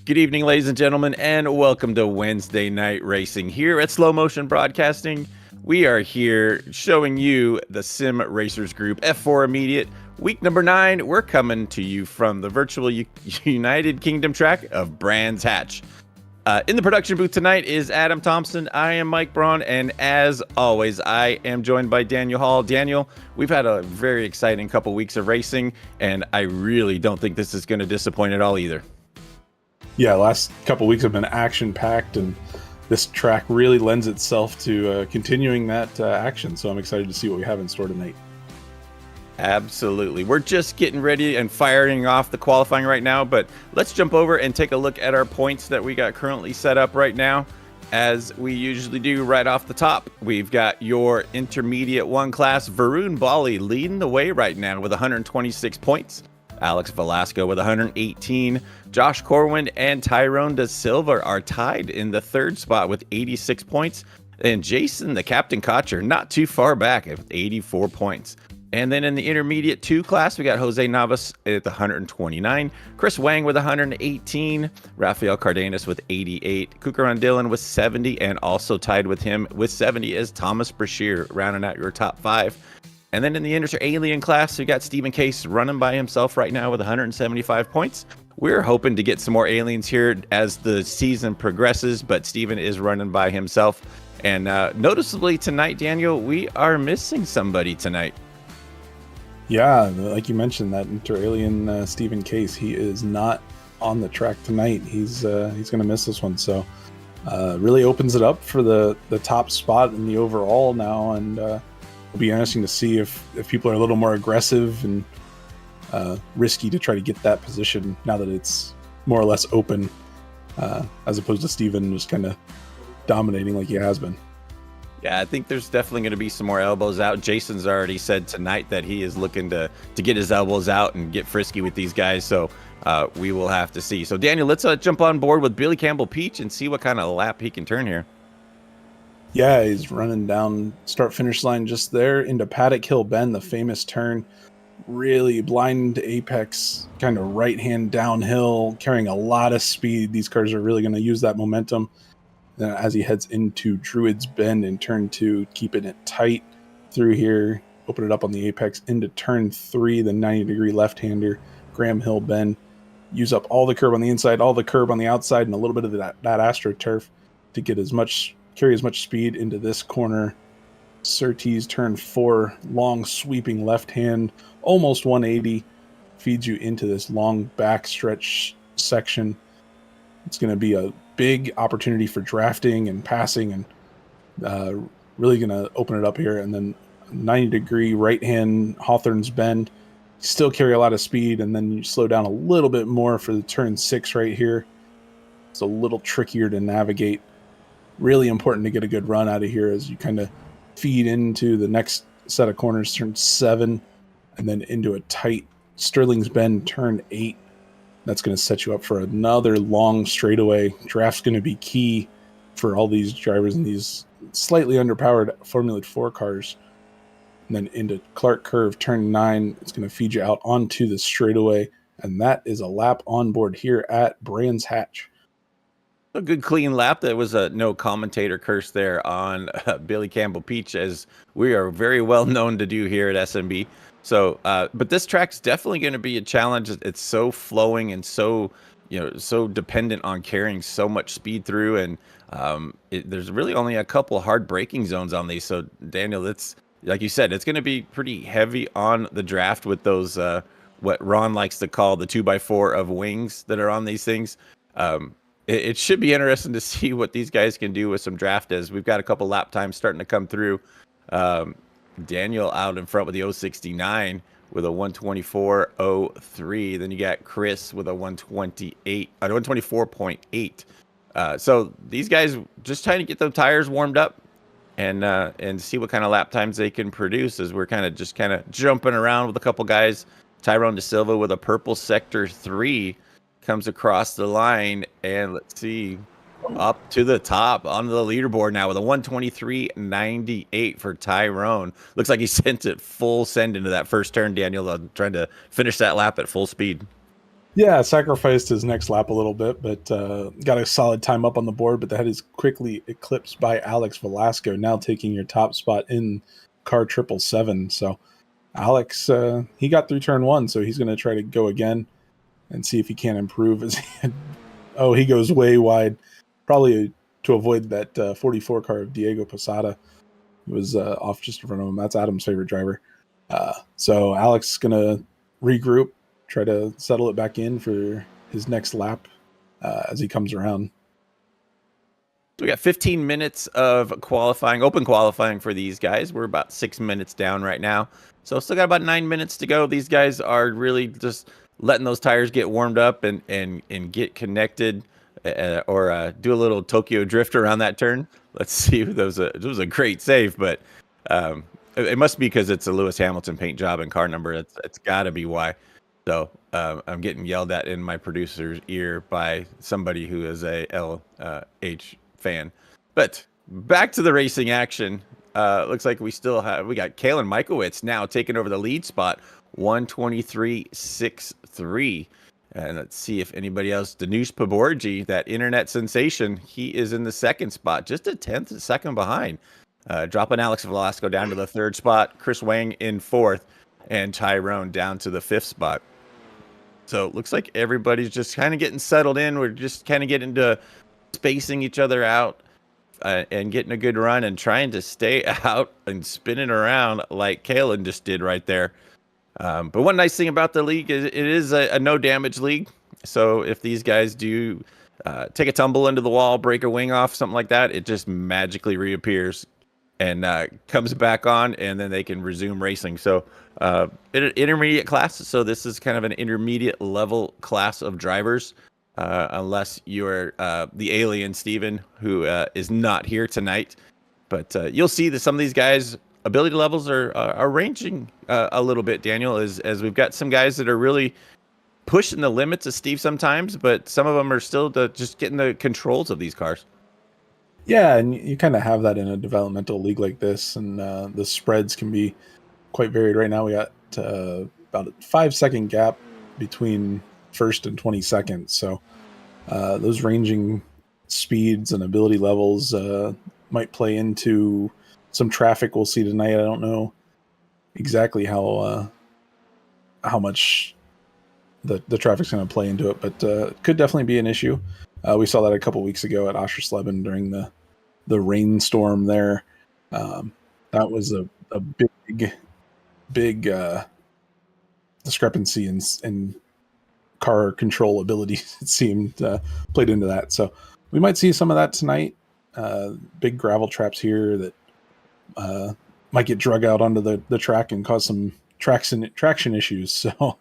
Good evening, ladies and gentlemen, and welcome to Wednesday Night Racing here at Slow Motion Broadcasting. We are here showing you the Sim Racers Group F4 Immediate. Week number 9, we're coming to you from the virtual United Kingdom track of Brands Hatch. In the production booth tonight is Adam Thompson. I am Mike Braun, and as always, I am joined by Daniel Hall. Daniel, we've had a very exciting couple weeks of racing, and I really don't think this is going to disappoint at all either. Yeah, last couple weeks have been action-packed, and this track really lends itself to continuing that action, so I'm excited to see what we have in store tonight. Absolutely. We're just getting ready and firing off the qualifying right now, but let's jump over and take a look at our points that we got currently set up right now. As we usually do right off the top, we've got your Intermediate 1 class, Varun Bali, leading the way right now with 126 points. Alex Velasco with 118. Josh Corwin and Tyrone Da Silva are tied in the third spot with 86 points. And Jason, the Captain Cotcher, not too far back with 84 points. And then in the intermediate 2 class, we got Jose Navas at the 129, Chris Wang with 118, Rafael Cardenas with 88, Kukaran Dillon with 70, and also tied with him with 70 is Thomas Brashear, rounding out your top 5. And then in the Inter Alien class, we got Stephen Case running by himself right now with 175 points. We're hoping to get some more aliens here as the season progresses, but Stephen is running by himself. And noticeably tonight, Daniel, we are missing somebody tonight. Yeah, like you mentioned, that inter-alien Stephen Case, he is not on the track tonight. He's going to miss this one, so really opens it up for the top spot in the overall now, and it'll be interesting to see if people are a little more aggressive and risky to try to get that position now that it's more or less open, as opposed to Stephen just kind of dominating like he has been. Yeah, I think there's definitely going to be some more elbows out. Jason's already said tonight that he is looking to get his elbows out and get frisky with these guys. So we will have to see. So Daniel, let's jump on board with Billy Campbell Peach and see what kind of lap he can turn here. Yeah, he's running down start-finish line just there into Paddock Hill Bend, the famous turn. Really blind apex, kind of right-hand downhill, carrying a lot of speed. These cars are really going to use that momentum as he heads into Druid's Bend in turn 2, keeping it tight through here. Open it up on the apex into turn 3, the 90-degree left-hander, Graham Hill Bend. Use up all the curb on the inside, all the curb on the outside, and a little bit of that AstroTurf to get carry as much speed into this corner. Surtees turn 4, long sweeping left hand, almost 180, feeds you into this long backstretch section. It's going to be a big opportunity for drafting and passing, and really going to open it up here. And then 90-degree right hand Hawthorne's Bend, still carry a lot of speed, and then you slow down a little bit more for the turn 6 right here. It's a little trickier to navigate. Really important to get a good run out of here as you kind of feed into the next set of corners, turn 7, and then into a tight Sterling's Bend, turn 8. That's going to set you up for another long straightaway. Draft's going to be key for all these drivers in these slightly underpowered Formula 4 cars. And then into Clark Curve, turn 9. It's going to feed you out onto the straightaway. And that is a lap on board here at Brands Hatch. A good clean lap. There was no commentator curse there on Billy Campbell Peach, as we are very well known to do here at SMB. So, but this track's definitely going to be a challenge. It's so flowing and so, so dependent on carrying so much speed through. And there's really only a couple hard braking zones on these. So, Daniel, it's like you said, it's going to be pretty heavy on the draft with those, what Ron likes to call the 2x4 of wings that are on these things. It should be interesting to see what these guys can do with some draft, as we've got a couple lap times starting to come through. Daniel out in front with the 069 with a 124.03. Then you got Chris with a 124.8. So these guys just trying to get the tires warmed up and see what kind of lap times they can produce, as we're kind of jumping around with a couple guys. Tyrone De Silva with a purple sector 3 comes across the line, and let's see, up to the top on the leaderboard now with a 123.98 for Tyrone. Looks like he sent it full send into that first turn, Daniel, trying to finish that lap at full speed. Yeah, sacrificed his next lap a little bit, but got a solid time up on the board, but that is quickly eclipsed by Alex Velasco, now taking your top spot in car 777. So Alex, he got through turn 1, so he's going to try to go again and see if he can improve. He goes way wide, probably to avoid that 44 car of Diego Posada. He was off just in front of him. That's Adam's favorite driver. So Alex is going to regroup, try to settle it back in for his next lap as he comes around. We got 15 minutes of qualifying, open qualifying for these guys. We're about 6 minutes down right now. So still got about 9 minutes to go. These guys are really just letting those tires get warmed up and get connected, or do a little Tokyo drift around that turn. Let's see. It was a great save, but it must be because it's a Lewis Hamilton paint job and car number. It's got to be why. So I'm getting yelled at in my producer's ear by somebody who is a LH fan. But back to the racing action. Looks like we got Kalen Michaelwitz now taking over the lead spot, 123.63. And let's see if anybody else, Danush Paborji, that internet sensation, he is in the second spot, just a tenth of a second behind. Dropping Alex Velasco down to the third spot, Chris Wang in fourth, and Tyrone down to the fifth spot. So it looks like everybody's just kind of getting settled in. We're just kind of getting to spacing each other out and getting a good run and trying to stay out and spinning around like Kalen just did right there. But one nice thing about the league is it is a no damage league. So if these guys do take a tumble into the wall, break a wing off, something like that, it just magically reappears and comes back on, and then they can resume racing. So intermediate class. So this is kind of an intermediate level class of drivers, unless you're the alien Steven, who is not here tonight. But you'll see that some of these guys' ability levels are ranging a little bit, Daniel, as we've got some guys that are really pushing the limits of Steve sometimes, but some of them are still just getting the controls of these cars. Yeah, and you kind of have that in a developmental league like this, and the spreads can be quite varied. Right now we got about a 5-second gap between first and 22nd, so those ranging speeds and ability levels might play into some traffic we'll see tonight. I don't know exactly how much the traffic's going to play into it, but it could definitely be an issue. We saw that a couple weeks ago at Oschersleben during the rainstorm there. That was a big discrepancy in car control abilities, it seemed, played into that. So we might see some of that tonight. Big gravel traps here that might get drug out onto the track and cause some traction issues. So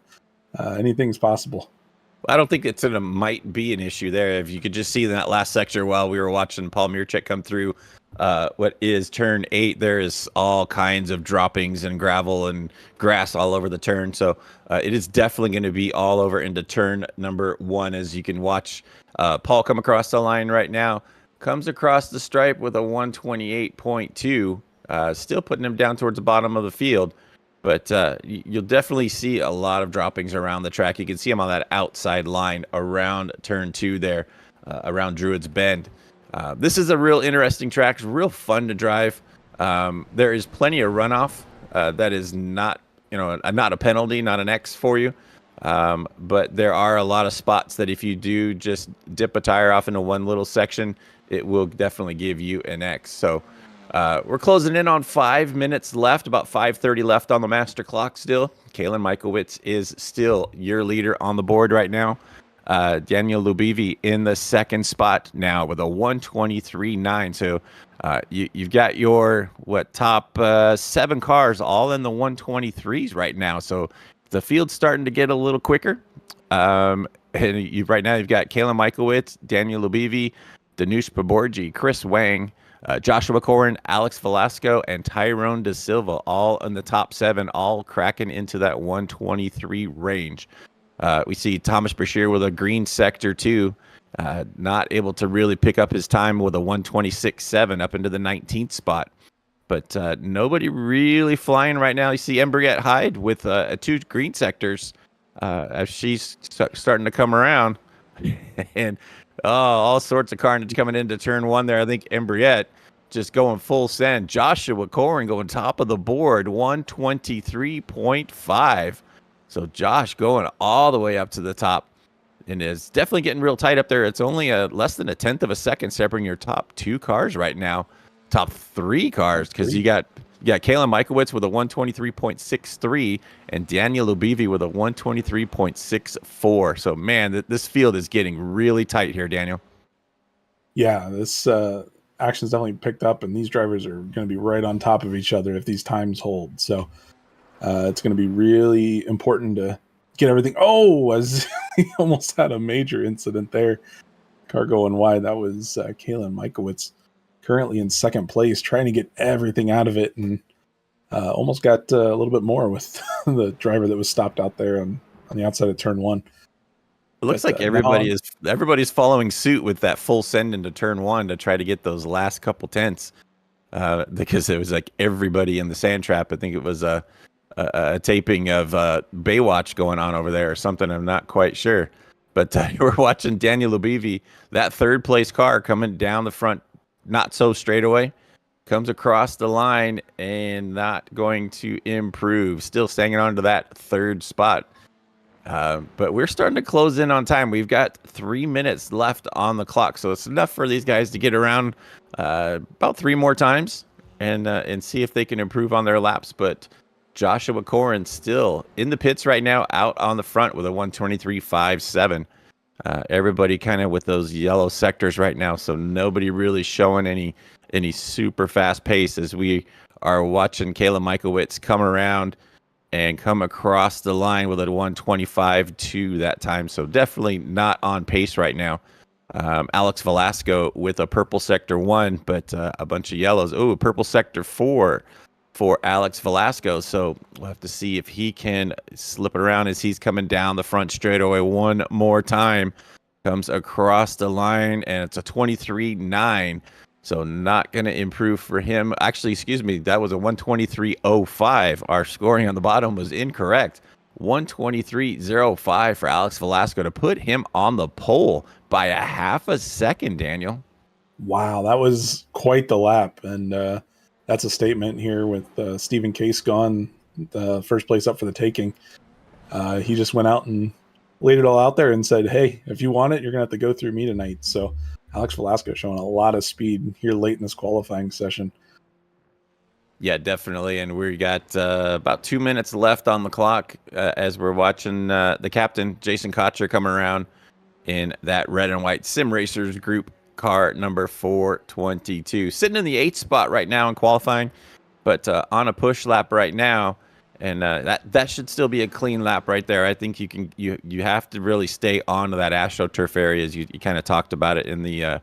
anything's possible. I don't think it might be an issue there. If you could just see in that last sector while we were watching Paul Mirchek come through what is turn 8, there is all kinds of droppings and gravel and grass all over the turn. So it is definitely going to be all over into turn number 1, as you can watch Paul come across the line right now. Comes across the stripe with a 128.2, still putting him down towards the bottom of the field. But you'll definitely see a lot of droppings around the track. You can see him on that outside line around turn 2 there, around Druids Bend. This is a real interesting track. It's real fun to drive. There is plenty of runoff. That is not a penalty, not an X for you. But there are a lot of spots that if you do just dip a tire off into one little section, it will definitely give you an X. So we're closing in on 5 minutes left, about 5:30 left on the master clock still. Kalen Michaelwitz is still your leader on the board right now. Daniel Lubivi in the second spot now with a 123.9. So you've got your top 7 cars all in the 123s right now. So the field's starting to get a little quicker. And right now you've got Kalen Michaelwitz, Daniel Lubivi, Danush Paborji, Chris Wang, Joshua Corrin, Alex Velasco, and Tyrone De Silva, all in the top 7, all cracking into that 123 range. We see Thomas Bashir with a green sector too, not able to really pick up his time with a 126.7 up into the 19th spot. But nobody really flying right now. You see Embriette Hyde with 2 green sectors as she's starting to come around. And all sorts of carnage coming into turn 1 there. I think Embriette just going full send. Joshua Corrin going top of the board, 123.5. So Josh going all the way up to the top, and is definitely getting real tight up there. It's only less than a tenth of a second separating your top 2 cars right now. Top 3 cars, because you got Kalen Michaelwitz with a 123.63 and Daniel Lubivi with a 123.64. So, man, this field is getting really tight here, Daniel. Yeah, this action's definitely picked up, and these drivers are going to be right on top of each other if these times hold. So it's going to be really important to get everything. Oh, as he almost had a major incident there. Car going wide. That was Kalen Michaelwitz, currently in second place, trying to get everything out of it, and almost got a little bit more with the driver that was stopped out there on the outside of turn 1. It looks like everybody's following suit with that full send into turn 1 to try to get those last couple tenths. because it was like everybody in the sand trap. I think it was a taping of Baywatch going on over there or something. I'm not quite sure. But we're watching Daniel Lubivi, that third place car coming down the front, not so straightaway, comes across the line and not going to improve. Still staying on to that third spot. But we're starting to close in on time. We've got 3 minutes left on the clock, so it's enough for these guys to get around about 3 more times and see if they can improve on their laps. But Joshua Corrin still in the pits right now, out on the front with a 1:23.57. Everybody kind of with those yellow sectors right now, so nobody really showing any super fast pace as we are watching Kayla Michaelwitz come around and come across the line with a 1:25.2 that time. So definitely not on pace right now. Alex Velasco with a purple sector 1, but a bunch of yellows. Oh, purple sector 4 for Alex Velasco. So we'll have to see if he can slip it around as he's coming down the front straightaway one more time. Comes across the line, and it's a 23.9. So not going to improve for him. Actually, excuse me, that was a 1:23.05. Our scoring on the bottom was incorrect. 1:23.05 for Alex Velasco to put him on the pole by a half a second, Daniel. Wow, that was quite the lap. And that's a statement here with Stephen Case gone, the first place up for the taking. He just went out and laid it all out there and said, hey, if you want it, you're going to have to go through me tonight. So Alex Velasco showing a lot of speed here late in this qualifying session. Yeah, definitely. And we got about 2 minutes left on the clock as we're watching the captain, Jason Cotcher, come around in that red and white Sim Racers group car number 422. Sitting in the 8th spot right now in qualifying, but on a push lap right now. And that should still be a clean lap right there. I think you have to really stay onto that AstroTurf area, as you kind of talked about it in the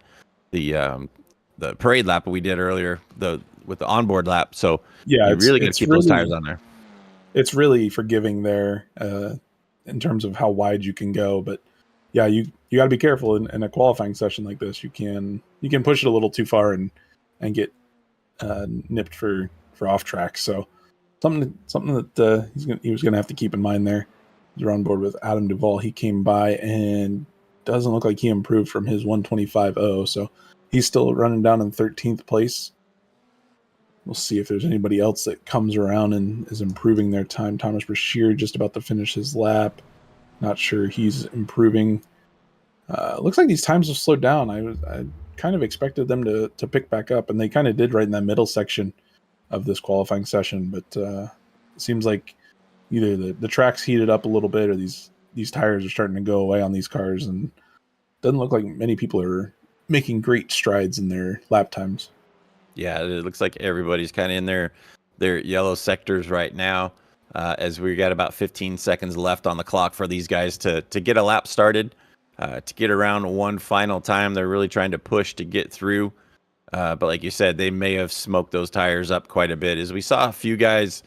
parade lap we did earlier, with the onboard lap. So yeah, you really got to keep those tires on there. It's really forgiving there in terms of how wide you can go, but yeah, you got to be careful in a qualifying session like this. You can push it a little too far and get nipped for off track. So something that he was gonna have to keep in mind there. You're on board with Adam Duvall. He came by and doesn't look like he improved from his 1:25.0. So he's still running down in 13th place. We'll see if there's anybody else that comes around and is improving their time. Thomas Brashear just about to finish his lap. Not sure he's improving. Looks like these times have slowed down. I kind of expected them to pick back up, and they kind of did right in that middle section of this qualifying session. But it seems like either the track's heated up a little bit, or these tires are starting to go away on these cars, and it doesn't look like many people are making great strides in their lap times. Yeah, it looks like everybody's kind of in their yellow sectors right now, as we got about 15 seconds left on the clock for these guys to get a lap started, to get around one final time. They're really trying to push to get through. But like you said, they may have smoked those tires up quite a bit, as we saw a few guys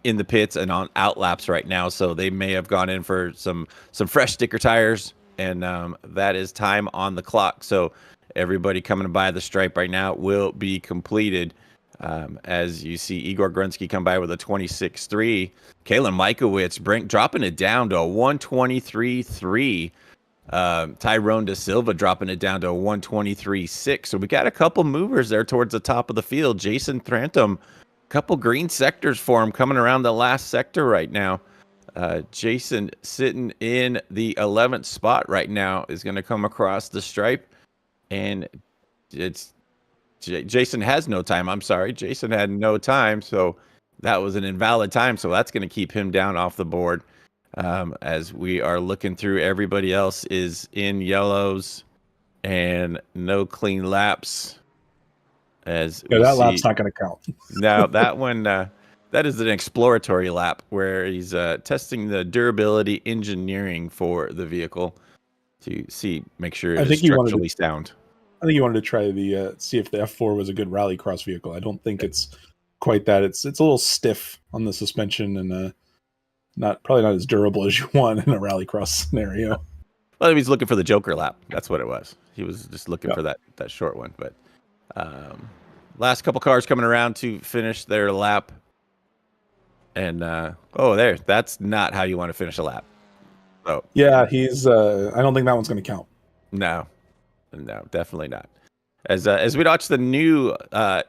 in the pits and on out laps right now. So they may have gone in for some fresh sticker tires, and that is time on the clock. So everybody coming by the stripe right now will be completed. As you see Igor Grunsky come by with a 26.3. Kayla Michaelwitz dropping it down to a 1:23.3. Tyrone Da Silva dropping it down to a 1:23.6. So we got a couple movers there towards the top of the field. Jason Thrantum, couple green sectors for him coming around the last sector right now. Jason sitting in the 11th spot right now is going to come across the stripe, and it's Jason has no time. I'm sorry. Jason had no time. So that was an invalid time. So that's going to keep him down off the board. As we are looking through, everybody else is in yellows and no clean laps. As that lap's not going to count. Now that one, that is an exploratory lap where he's testing the durability engineering for the vehicle to make sure it's structurally sound. I think you wanted to try the see if the F4 was a good rallycross vehicle. I don't think it's quite that. It's a little stiff on the suspension and probably not as durable as you want in a rallycross scenario. Well, he was looking for the Joker lap. That's what it was. He was just looking for that short one. But last couple cars coming around to finish their lap. And that's not how you want to finish a lap. Oh Yeah, he's. I don't think that one's going to count. no, definitely not. As we watch the new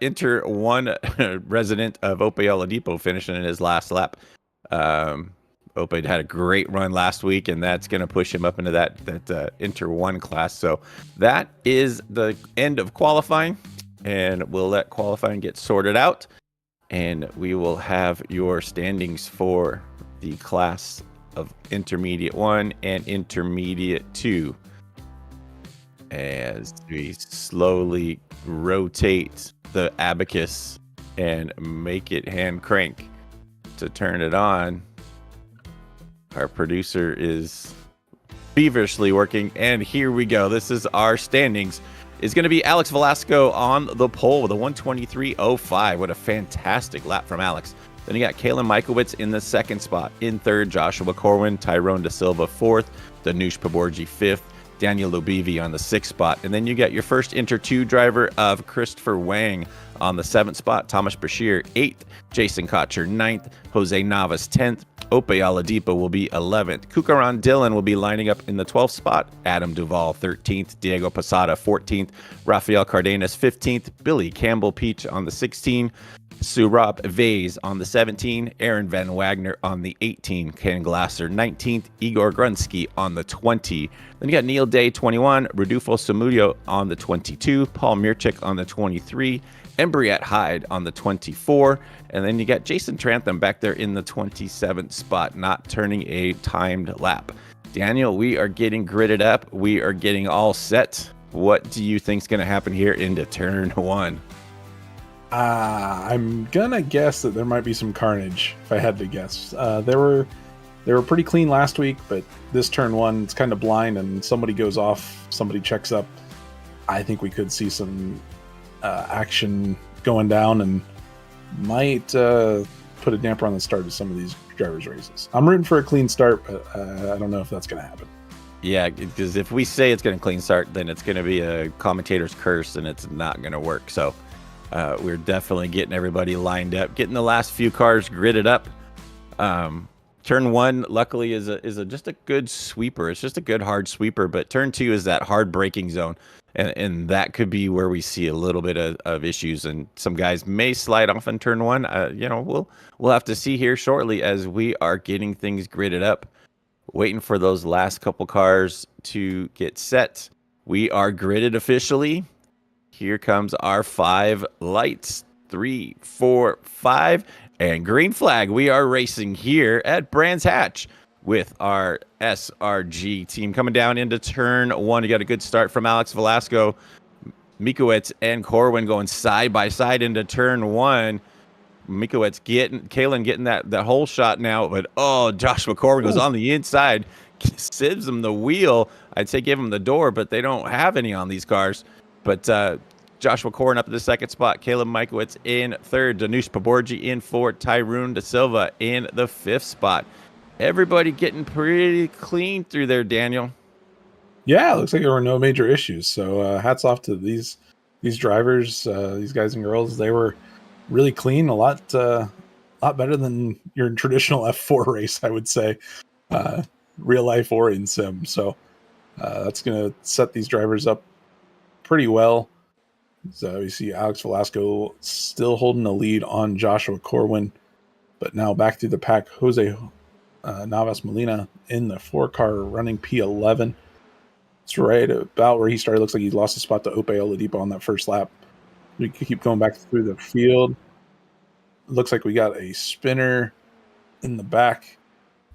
Inter 1 resident of Ope Oladipo finishing in his last lap. Ope had a great run last week, and that's going to push him up into that Inter 1 class. So that is the end of qualifying, and we'll let qualifying get sorted out, and we will have your standings for the class of Intermediate 1 and Intermediate 2 as we slowly rotate the abacus and make it hand crank to turn it on. Our producer is feverishly working, and here we go. This is our standings. It's going to be Alex Velasco on the pole with a 1:23.05. What a fantastic lap from Alex. Then you got Kalen Michaelwitz in the second spot. In third, Joshua Corwin, Tyrone De Silva fourth, Danush Paborji fifth, Daniel Lubivi on the sixth spot. And then you got your first Inter 2 driver of Christopher Wang on the seventh spot, Thomas Bashir eighth, Jason Cotcher ninth, Jose Navas 10th, Ope Oladipo will be 11th, Kukaran Dillon will be lining up in the 12th spot, Adam Duvall 13th, Diego Posada 14th, Rafael Cardenas 15th, Billy Campbell Peach on the 16th, Surab Vase on the 17, Aaron Van Wagner on the 18, Ken Glasser 19th, Igor Grunsky on the 20. Then you got Neil Day 21, Rodolfo Samudio on the 22, Paul Mirchik on the 23, Embriette Hyde on the 24, and then you got Jason Trantham back there in the 27th spot, not turning a timed lap. Daniel, we are getting gridded up. We are getting all set. What do you think is going to happen here into turn 1? I'm gonna guess that there might be some carnage. If I had to guess, they were pretty clean last week, but this turn 1, it's kind of blind, and somebody goes off, somebody checks up. I think we could see some action going down, and might put a damper on the start of some of these drivers' races. I'm rooting for a clean start, but I don't know if that's going to happen. Yeah, because if we say it's going to clean start, then it's going to be a commentator's curse, and it's not going to work. So we're definitely getting everybody lined up, getting the last few cars gridded up. Turn 1, luckily, is just a good sweeper. It's just a good hard sweeper, but turn 2 is that hard braking zone. And that could be where we see a little bit of issues, and some guys may slide off in turn 1. We'll have to see here shortly as we are getting things gridded up, waiting for those last couple cars to get set. We are gridded officially. Here comes our 5 lights. 3, 4, 5, and green flag. We are racing here at Brands Hatch with our SRG team coming down into turn 1. You got a good start from Alex Velasco, Mikowitz, and Corwin going side by side into turn 1. Mikowitz Kalen getting that whole shot now, but Joshua Corwin goes on the inside, sieves him the wheel. I'd say give him the door, but they don't have any on these cars. But Joshua Corwin up in the second spot, Caleb Mikowitz in third, Danush Paborji in fourth, Tyrone De Silva in the fifth spot. Everybody getting pretty clean through there, Daniel. Yeah, it looks like there were no major issues. So hats off to these drivers, these guys and girls. They were really clean, a lot better than your traditional F4 race, I would say, real life or in sim. So that's going to set these drivers up pretty well. So we see Alex Velasco still holding the lead on Joshua Corwin, but now back to the pack, Jose Navas Molina in the 4-car running P11. It's right about where he started. Looks like he lost a spot to Ope Oladipo on that first lap. We keep going back through the field. Looks like we got a spinner in the back.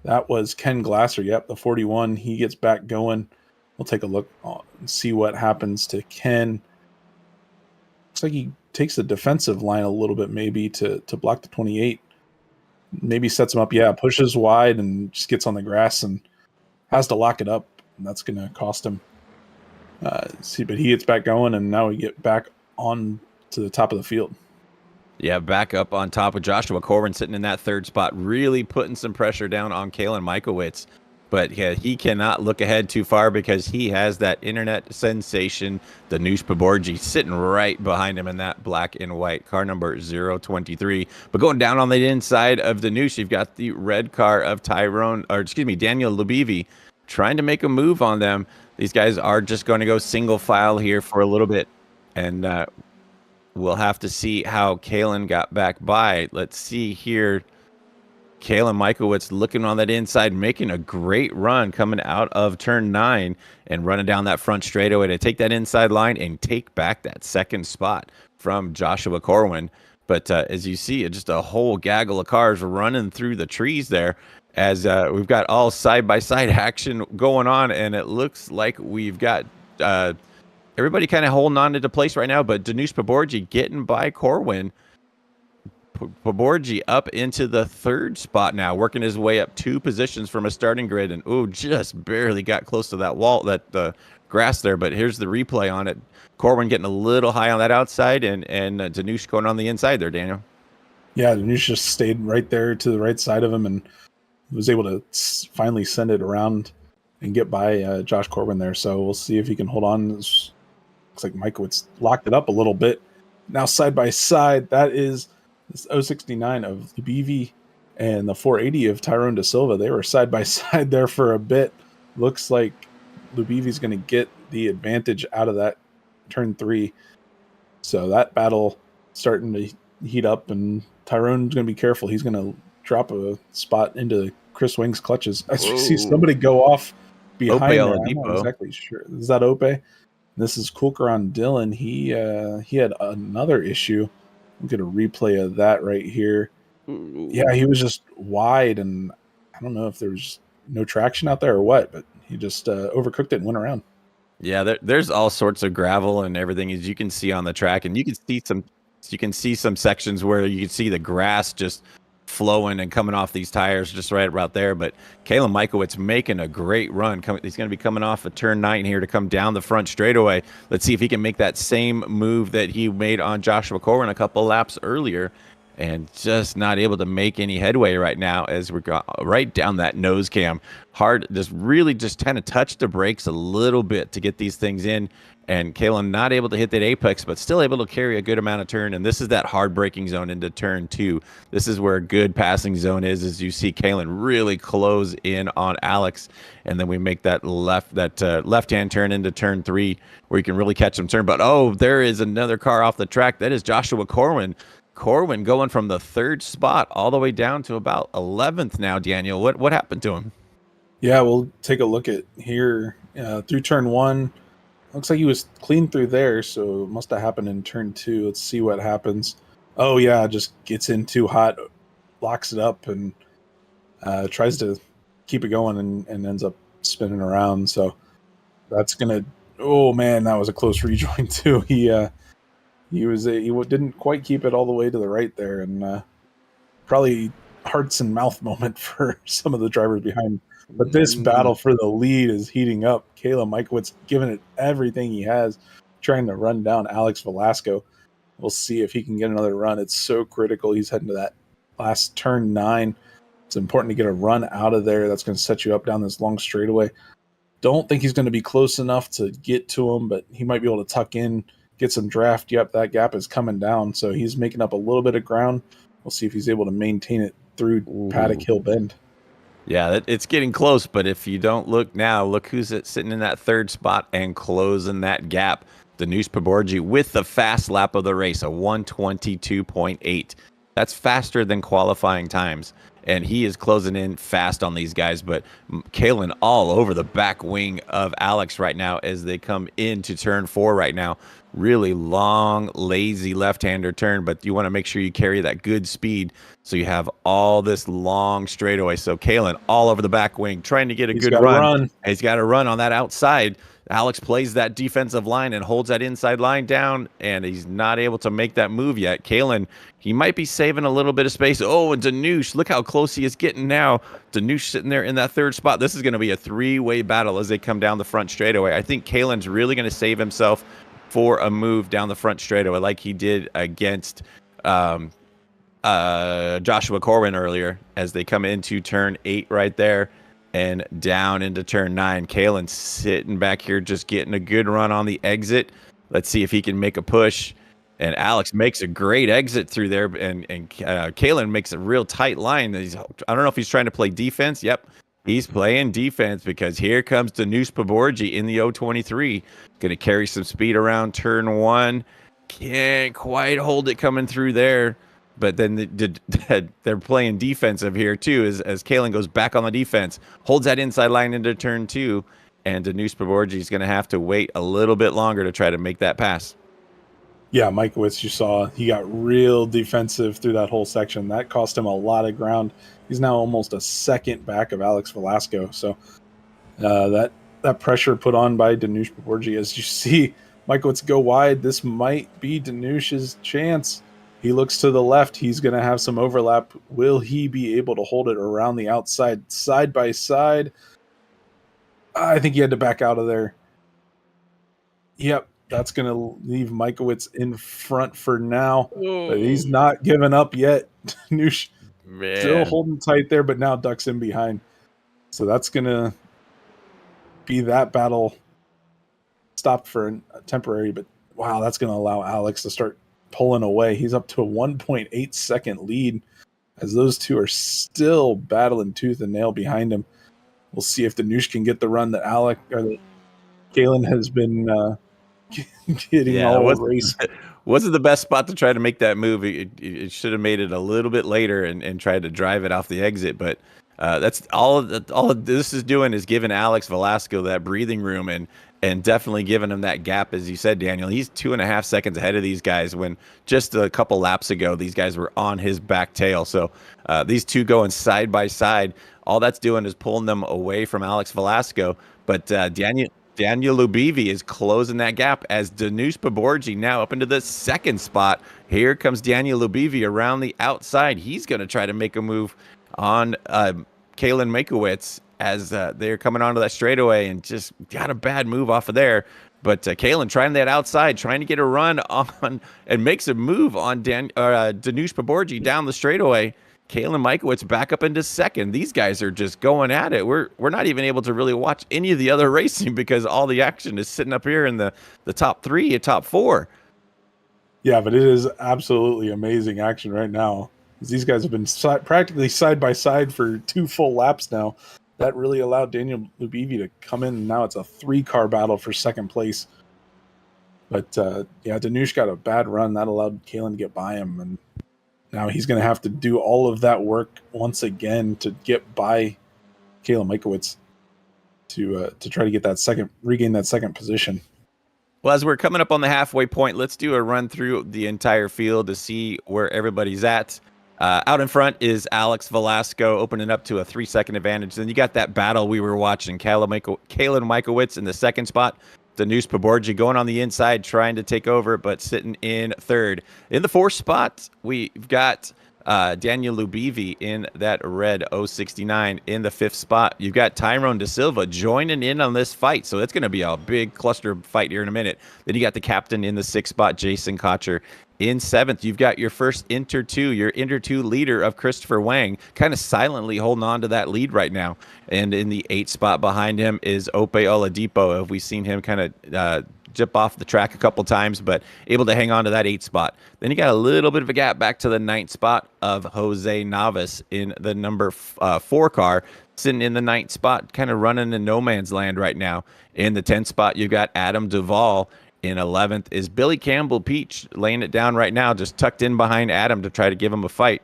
That was Ken Glasser. Yep, the 41. He gets back going. We'll take a look and see what happens to Ken. Looks like he takes the defensive line a little bit, maybe to block the 28. Maybe sets him up. Yeah, pushes wide and just gets on the grass and has to lock it up. And that's going to cost him. But he gets back going, and now we get back on to the top of the field. Yeah, back up on top with Joshua Corwin sitting in that third spot, really putting some pressure down on Kalen Mikowitz. But yeah, he cannot look ahead too far because he has that internet sensation, Danush Paborji, sitting right behind him in that black and white car number 023. But going down on the inside of Danush, you've got the red car of Daniel Lubivi trying to make a move on them. These guys are just going to go single file here for a little bit. And we'll have to see how Kalen got back by. Let's see here. Kalen Michaelwitz looking on that inside, making a great run coming out of turn 9 and running down that front straightaway to take that inside line and take back that second spot from Joshua Corwin. But as you see, just a whole gaggle of cars running through the trees there as we've got all side-by-side action going on, and it looks like we've got everybody kind of holding on into place right now, but Danush Paborji getting by Corwin. Paborji up into the 3rd spot now, working his way up 2 positions from a starting grid, and just barely got close to that wall, that grass there. But here's the replay on it. Corwin getting a little high on that outside, and Danush going on the inside there, Daniel. Yeah, Danush just stayed right there to the right side of him and was able to finally send it around and get by Josh Corwin there. So we'll see if he can hold on. Looks like Michaelwitz locked it up a little bit. Now side by side, that is this 069 of Lubivi and the 480 of Tyrone Da Silva. They were side by side there for a bit. Looks like Lubivi's going to get the advantage out of that turn 3. So that battle starting to heat up, and Tyrone's going to be careful. He's going to drop a spot into Chris Wing's clutches. I see somebody go off behind there. I'm not exactly sure. Is that Ope? This is Kulkaran Dillon. He had another issue. We'll get a replay of that right here. Yeah, he was just wide, and I don't know if there was no traction out there or what, but he just overcooked it and went around. Yeah, there's all sorts of gravel and everything, as you can see on the track, and you can see some sections where you can see the grass just flowing and coming off these tires just right about there. But Kalen Michaelwitz making a great run. He's going to be coming off of turn 9 here to come down the front straightaway. Let's see if he can make that same move that he made on Joshua Corwin a couple laps earlier, and just not able to make any headway right now as we're right down that nose cam. Hard, just kind of touch the brakes a little bit to get these things in. And Kalen not able to hit that apex, but still able to carry a good amount of turn. And this is that hard braking zone into turn 2. This is where a good passing zone is, as you see Kalen really close in on Alex. And then we make that left-hand turn into turn 3 where you can really catch some turn. But, there is another car off the track. That is Joshua Corwin. Corwin going from the 3rd spot all the way down to about 11th now, Daniel. What happened to him? Yeah, we'll take a look at here through turn 1. Looks like he was clean through there, so it must have happened in turn 2. Let's see what happens. Oh, yeah, just gets in too hot, locks it up, and tries to keep it going and ends up spinning around. So that's going to... Oh, man, that was a close rejoin, too. He didn't quite keep it all the way to the right there, and probably hearts and mouth moment for some of the drivers behind. But this battle for the lead is heating up. Kalen Michaelwitz giving it everything he has, trying to run down Alex Velasco. We'll see if he can get another run. It's so critical. He's heading to that last turn 9. It's important to get a run out of there. That's going to set you up down this long straightaway. Don't think he's going to be close enough to get to him, but he might be able to tuck in, get some draft. Yep, that gap is coming down, so he's making up a little bit of ground. We'll see if he's able to maintain it through Paddock Hill Bend. Yeah, it's getting close, but if you don't look now, look who's sitting in that 3rd spot and closing that gap. Danush Paborji with the fast lap of the race, a 1:22.8. That's faster than qualifying times, and he is closing in fast on these guys. But Kalen all over the back wing of Alex right now as they come into turn 4 right now. Really long, lazy left-hander turn, but you want to make sure you carry that good speed so you have all this long straightaway. So Kalen all over the back wing, trying to get a good run. He's got to run on that outside. Alex plays that defensive line and holds that inside line down, and he's not able to make that move yet. Kalen, he might be saving a little bit of space. Oh, and Danush, look how close he is getting now. Danush sitting there in that 3rd spot. This is going to be a 3-way battle as they come down the front straightaway. I think Kalen's really going to save himself for a move down the front straightaway like he did against Joshua Corwin earlier as they come into turn 8 right there. and down into turn 9. Kalen sitting back here, just getting a good run on the exit. Let's see if he can make a push. And Alex makes a great exit through there, and Kalen makes a real tight line. I don't know if he's trying to play defense. Yep, he's playing defense, because here comes Danush Paborji in the 023. Going to carry some speed around turn 1. Can't quite hold it coming through there. But then they're playing defensive here too, as Kalen goes back on the defense, holds that inside line into turn 2, and Danush Paborji is going to have to wait a little bit longer to try to make that pass. Yeah, Mikowitz, you saw, he got real defensive through that whole section. That cost him a lot of ground. He's now almost a second back of Alex Velasco. So that pressure put on by Danush Paborji, as you see Mikowitz go wide, this might be Danush's chance. He looks to the left. He's going to have some overlap. Will he be able to hold it around the outside, side by side? I think he had to back out of there. Yep. That's going to leave Mikowitz in front for now. Ooh. But he's not giving up yet. Danush still holding tight there, but now ducks in behind. So that's going to be that battle stopped for a temporary, but wow, that's going to allow Alex to start pulling away. He's up to a 1.8 second lead, as those two are still battling tooth and nail behind him. We'll see if Danush can get the run that Kalen has been getting all race. Wasn't the best spot to try to make that move. It should have made it a little bit later and tried to drive it off the exit. But that's all this is doing, is giving Alex Velasco that breathing room and definitely giving him that gap, as you said, Daniel. He's 2.5 seconds ahead of these guys, when just a couple laps ago these guys were on his back tail. So these two going side by side, all that's doing is pulling them away from Alex Velasco. But Daniel Lubivi is closing that gap, as Danush Paborji now up into the second spot. Here comes Daniel Lubivi around the outside. He's going to try to make a move on Kalen Makowitz, as they're coming onto that straightaway, and just got a bad move off of there. But Kalen trying that outside, trying to get a run on, and makes a move on Danush Paborji down the straightaway. Kalen Mikowitz back up into second. These guys are just going at it. We're not even able to really watch any of the other racing, because all the action is sitting up here in the top 3 and top 4. Yeah, but it is absolutely amazing action right now. These guys have been practically side by side for 2 full laps now. That really allowed Daniel Lubivi to come in, and now it's a 3-car battle for second place. But yeah, Danush got a bad run. That allowed Kalen to get by him, and now he's going to have to do all of that work once again to get by Kalen Mikowitz to try to get regain that second position. Well, as we're coming up on the halfway point, let's do a run through the entire field to see where everybody's at. Out in front is Alex Velasco, opening up to a 3-second advantage. Then you got that battle we were watching. Kalen Mikowitz in the second spot. Danush Paborji going on the inside, trying to take over, but sitting in third. In the fourth spot, we've got Daniel Lubivi in that red 069 in the fifth spot. You've got Tyrone Da Silva joining in on this fight, so it's going to be a big cluster fight here in a minute. Then you got the captain in the sixth spot, Jason Cotcher. In seventh, you've got your first Inter 2 leader of Christopher Wang, kind of silently holding on to that lead right now. And in the eighth spot behind him is Ope Oladipo. We've seen him kind of jump off the track a couple times, but able to hang on to that eighth spot. Then you got a little bit of a gap back to the ninth spot of Jose Navas in the number 4 car, sitting in the ninth spot, kind of running in no man's land right now. In the 10th spot, you've got Adam Duvall. In 11th is Billy Campbell Peach, laying it down right now, just tucked in behind Adam to try to give him a fight.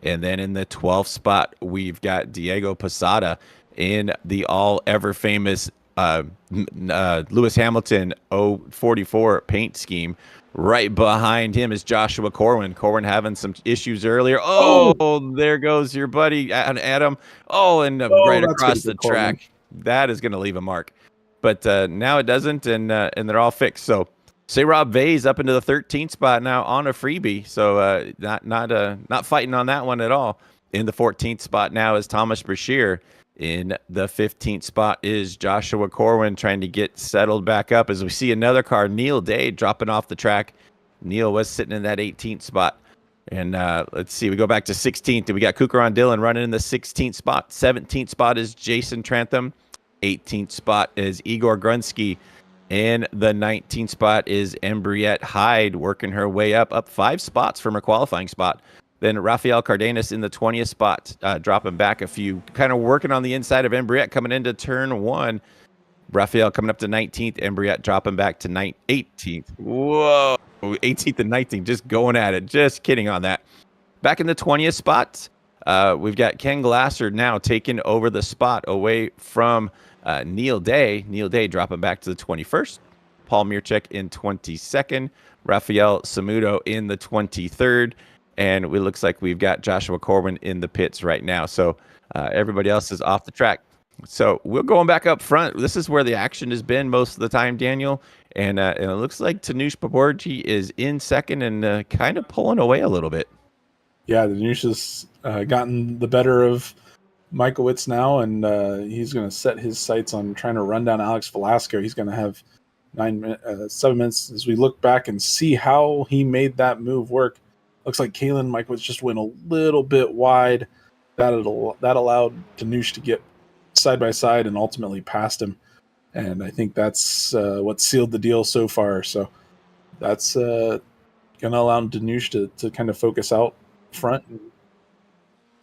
And then in the 12th spot, we've got Diego Posada in the all-ever-famous Lewis Hamilton 044 paint scheme. Right behind him is Joshua Corwin. Corwin having some issues earlier. Oh, there goes your buddy, Adam. And right across the track. That is going to leave a mark. But now it doesn't, and they're all fixed. So, say Rob Vay's up into the 13th spot now on a freebie. So not fighting on that one at all. In the 14th spot now is Thomas Brashear. In the 15th spot is Joshua Corwin trying to get settled back up. As we see another car, Neil Day, dropping off the track. Neil was sitting in that 18th spot. And let's see, we go back to 16th. We got Kukaran Dillon running in the 16th spot. 17th spot is Jason Trantham. 18th spot is Igor Grunsky. And the 19th spot is Embriette Hyde, working her way up 5 spots from her qualifying spot. Then Rafael Cardenas in the 20th spot, dropping back a few, kind of working on the inside of Embriette coming into turn 1. Rafael coming up to 19th, Embriette dropping back to 18th. Whoa, 18th and 19th, just going at it. Just kidding on that. Back in the 20th spot, we've got Ken Glasser now taking over the spot away from Neil Day. Neil Day dropping back to the 21st. Paul Mirchek in 22nd. Rafael Samudo in the 23rd. And it looks like we've got Joshua Corwin in the pits right now. So everybody else is off the track. So we're going back up front. This is where the action has been most of the time, Daniel. And it looks like Tanush Paborji is in second and kind of pulling away a little bit. Yeah, Tanush has gotten the better of Michaelwitz now, and he's going to set his sights on trying to run down Alex Velasco. He's going to have 7 minutes as we look back and see how he made that move work. Looks like Kalen Michaelwitz just went a little bit wide. That allowed Tanush to get side by side and ultimately past him. And I think that's what sealed the deal so far. So that's going to allow Tanush to kind of focus out front.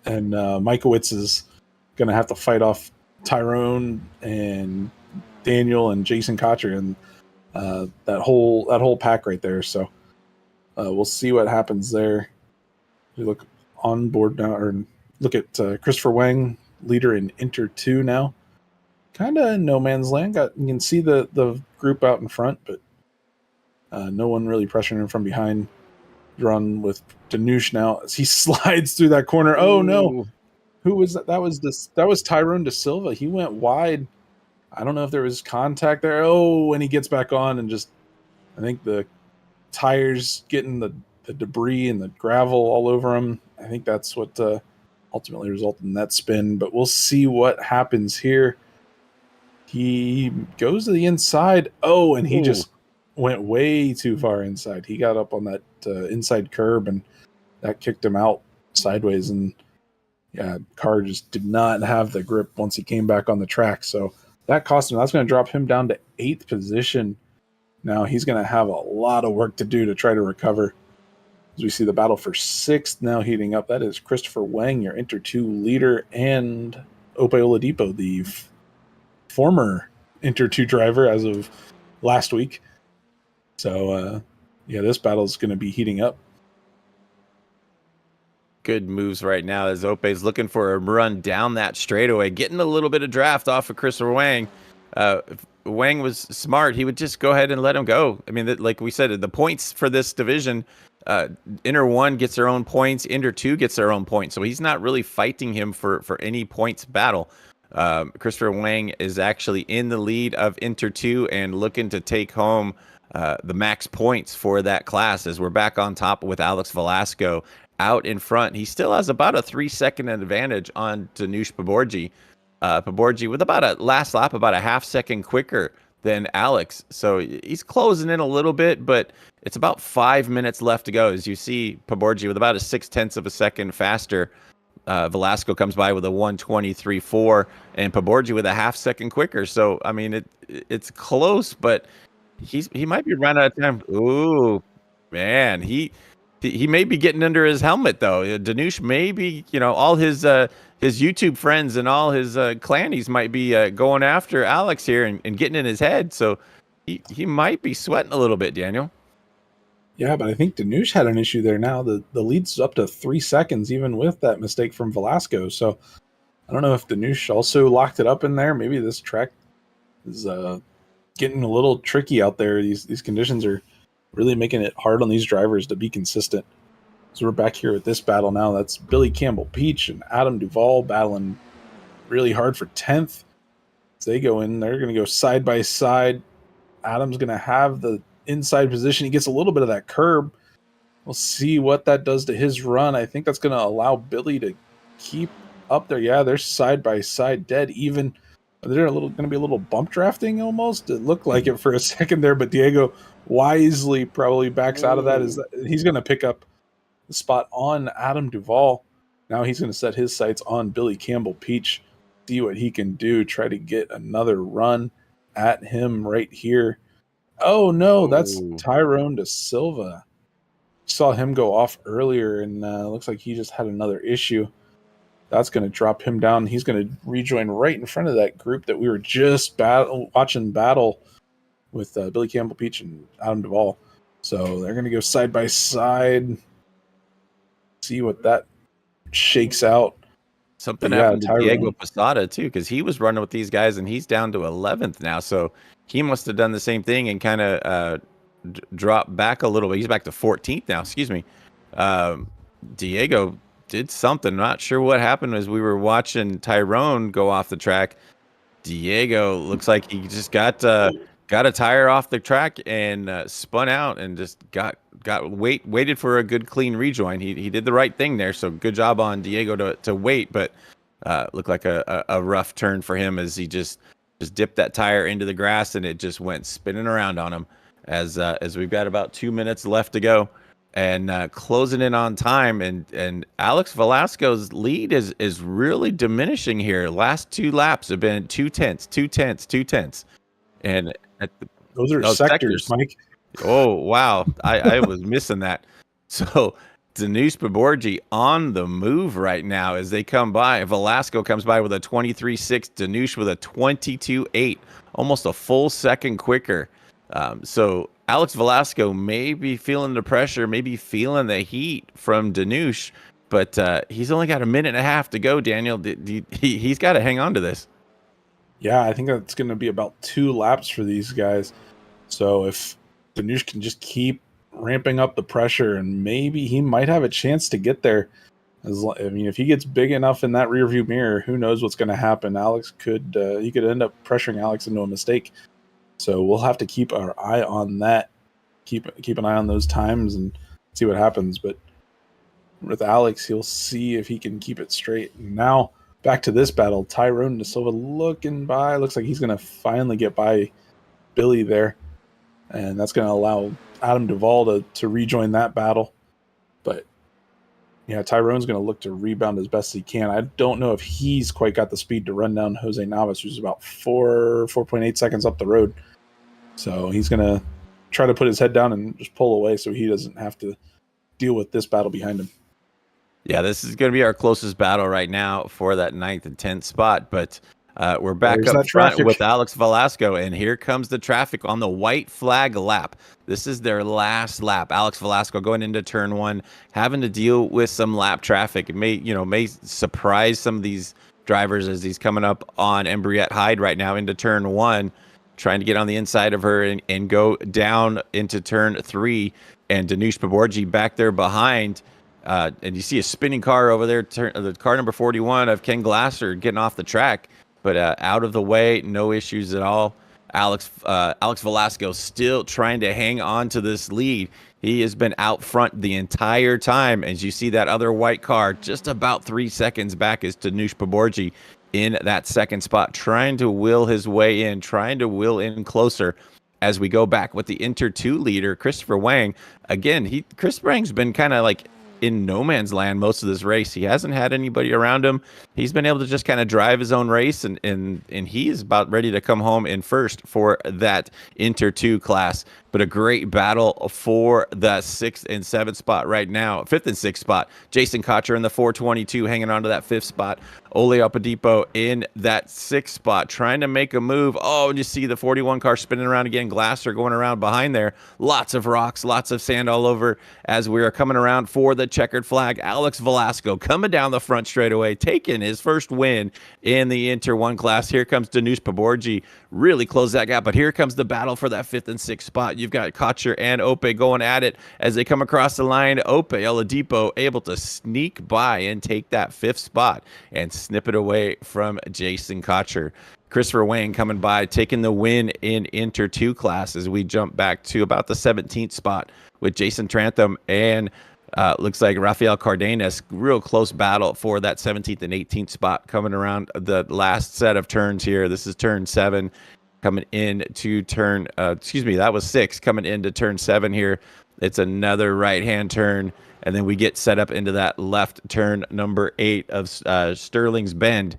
And Michaelwitz is going to have to fight off Tyrone and Daniel and Jason Cotcher and that whole pack right there. So we'll see what happens there. We look on board now, or look at Christopher Wang, leader in Inter 2 now. Kind of in no man's land. You can see the group out in front, but no one really pressuring him from behind. You're on with Tanush now as he slides through that corner. Oh no! Who was that? That was Tyrone De Silva. He went wide. I don't know if there was contact there. Oh, when he gets back on and just, I think the tires getting the debris and the gravel all over him. I think that's what ultimately resulted in that spin. But we'll see what happens here. He goes to the inside. Oh, and he just went way too far inside. He got up on that inside curb, and that kicked him out sideways. And yeah, car just did not have the grip once he came back on the track. So that cost him. That's going to drop him down to 8th position. Now he's going to have a lot of work to do to try to recover. As we see the battle for 6th now heating up. That is Christopher Wang, your Inter 2 leader, and Ope Oladipo, the former Inter 2 driver as of last week. So, yeah, this battle is going to be heating up. Good moves right now as Ope's looking for a run down that straightaway, getting a little bit of draft off of Christopher Wang. If Wang was smart, he would just go ahead and let him go. I mean, like we said, the points for this division, Inter 1 gets their own points, Inter 2 gets their own points. So he's not really fighting him for any points battle. Christopher Wang is actually in the lead of Inter 2 and looking to take home the max points for that class as we're back on top with Alex Velasco out in front. He still has about a 3-second advantage on Tanush Paborji. Paborji with about a last lap, about a half second quicker than Alex. So he's closing in a little bit, but it's about 5 minutes left to go. As you see, Paborji with about a 0.6 of a second faster. Velasco comes by with a 1:23.4, and Paborji with a half second quicker. So I mean, it's close, but he might be running out of time. Ooh, man, he may be getting under his helmet though. Tanush may be, all his YouTube friends and all his clannies might be going after Alex here and getting in his head. So he might be sweating a little bit, Daniel. Yeah, but I think Tanush had an issue there now. The lead's up to 3 seconds, even with that mistake from Velasco. So I don't know if Tanush also locked it up in there. Maybe this track is getting a little tricky out there. These conditions are really making it hard on these drivers to be consistent. So we're back here with this battle now. That's Billy Campbell Peach and Adam Duvall battling really hard for 10th. As they go in, they're going to go side by side. Adam's going to have the inside position. He gets a little bit of that curb. We'll see what that does to his run. I think that's going to allow Billy to keep up there. Yeah, they're side by side, dead even. They're going to be a little bump drafting almost. It looked like it for a second there, but Diego wisely probably backs out of that. He's going to pick up the spot on Adam Duvall. Now he's going to set his sights on Billy Campbell Peach, see what he can do, try to get another run at him right here. Oh no, that's Oh. Tyrone Da Silva. Saw him go off earlier, and looks like he just had another issue. That's going to drop him down. He's going to rejoin right in front of that group that we were just watching battle with Billy Campbell Peach and Adam Duvall. So they're going to go side by side, see what that shakes out. Something happened to Diego Posada too, because he was running with these guys and he's down to 11th now. So he must have done the same thing and kind of dropped back a little bit. He's back to 14th now. Excuse me. Diego did something. Not sure what happened as we were watching Tyrone go off the track. Diego looks like he just got a tire off the track and spun out and just waited for a good clean rejoin. He did the right thing there, so good job on Diego to wait, but looked like a rough turn for him as he just dipped that tire into the grass and it just went spinning around on him as we've got about 2 minutes left to go and closing in on time, and Alex Velasco's lead is really diminishing here. Last 2 laps have been 2 tenths, and those are sectors, Mike. Oh wow, I was missing that. So Danush Baborgi on the move right now as they come by. Velasco comes by with a 23.6, Danush with a 22.8, almost a full second quicker. So Alex Velasco may be feeling the pressure, maybe feeling the heat from Danush, but he's only got a minute and a half to go, Daniel. He's got to hang on to this. Yeah, I think that's going to be about 2 laps for these guys. So if Danush can just keep ramping up the pressure, and maybe he might have a chance to get there. If he gets big enough in that rearview mirror, who knows what's going to happen? Alex could end up pressuring Alex into a mistake. So we'll have to keep our eye on that. Keep an eye on those times and see what happens. But with Alex, he'll see if he can keep it straight. Now back to this battle. Tyrone Da Silva looking by. Looks like he's going to finally get by Billy there. And that's going to allow Adam Duvall to rejoin that battle. But yeah, Tyrone's going to look to rebound as best he can. I don't know if he's quite got the speed to run down Jose Navas, who's about 4.8 seconds up the road. So he's going to try to put his head down and just pull away so he doesn't have to deal with this battle behind him. Yeah, this is going to be our closest battle right now for that 9th and 10th spot. But we're back up front with Alex Velasco, and here comes the traffic on the white flag lap. This is their last lap. Alex Velasco going into turn 1, having to deal with some lap traffic. It may surprise some of these drivers as he's coming up on Embriette Hyde right now into turn 1, trying to get on the inside of her and go down into turn 3. And Danush Baborgi back there behind. And you see a spinning car over there, the car number 41 of Ken Glasser getting off the track. But out of the way, no issues at all. Alex Velasco still trying to hang on to this lead. He has been out front the entire time. As you see that other white car just about 3 seconds back is Danush Baborgi in that second spot, trying to will his way in, trying to will in closer as we go back with the Inter 2 leader, Christopher Wang. Again, Chris Wang's been kind of like in no man's land most of this race. He hasn't had anybody around him. He's been able to just kind of drive his own race, and he is about ready to come home in first for that Inter 2 class. But a great battle for the 6th and 7th spot right now. 5th and 6th spot. Jason Cotcher in the 422 hanging on to that 5th spot. Ole Opadipo in that 6th spot trying to make a move. Oh, and you see the 41 car spinning around again. Glasser going around behind there. Lots of rocks, lots of sand all over as we are coming around for the checkered flag. Alex Velasco coming down the front straightaway, taking his first win in the Inter 1 class. Here comes Danush Baborgi, really close that gap, but here comes the battle for that 5th and 6th spot. You've got Cotcher and Ope going at it as they come across the line. Ope Oladipo able to sneak by and take that 5th spot and snip it away from Jason Cotcher. Christopher Wang coming by, taking the win in Inter 2 class as we jump back to about the 17th spot with Jason Trantham and looks like Rafael Cardenas. Real close battle for that 17th and 18th spot coming around the last set of turns here. This is turn 7 coming into that was 6 coming into turn 7 here. It's another right-hand turn And then we get set up into that left turn number 8 of Sterling's Bend.